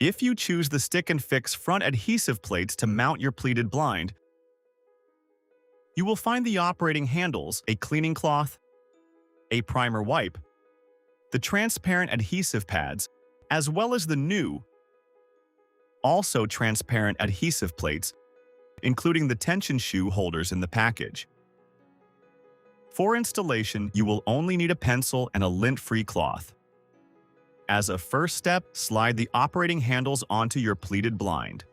If you choose the stick and fix front adhesive plates to mount your pleated blind, you will find the operating handles, a cleaning cloth, a primer wipe, the transparent adhesive pads, as well as the new, also transparent adhesive plates, including the tension shoe holders in the package. For installation, you will only need a pencil and a lint-free cloth. As a first step, slide the operating handles onto your pleated blind.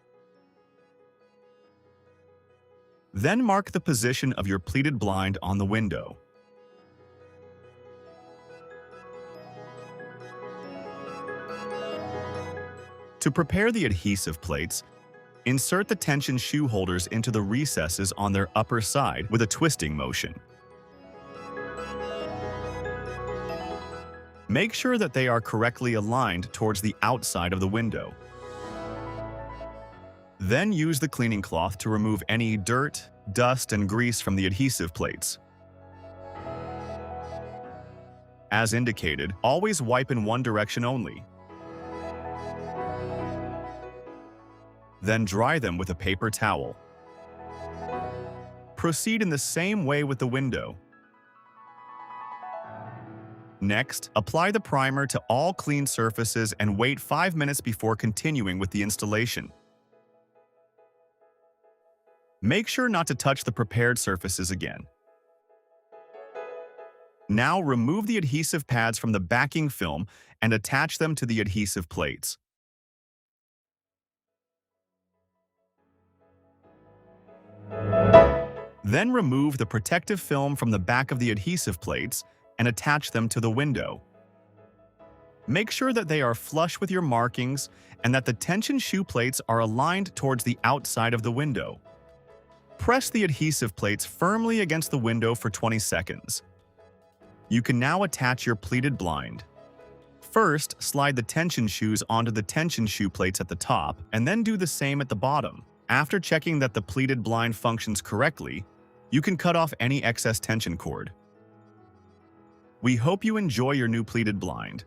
Then mark the position of your pleated blind on the window. To prepare the adhesive plates, insert the tension shoe holders into the recesses on their upper side with a twisting motion. Make sure that they are correctly aligned towards the outside of the window. Then use the cleaning cloth to remove any dirt, dust, and grease from the adhesive plates. As indicated, always wipe in one direction only. Then dry them with a paper towel. Proceed in the same way with the window. Next, apply the primer to all clean surfaces and wait 5 minutes before continuing with the installation. Make sure not to touch the prepared surfaces again. Now remove the adhesive pads from the backing film and attach them to the adhesive plates. Then remove the protective film from the back of the adhesive plates and attach them to the window. Make sure that they are flush with your markings and that the tension shoe plates are aligned towards the outside of the window. Press the adhesive plates firmly against the window for 20 seconds. You can now attach your pleated blind. First, slide the tension shoes onto the tension shoe plates at the top, and then do the same at the bottom. After checking that the pleated blind functions correctly, you can cut off any excess tension cord. We hope you enjoy your new pleated blind.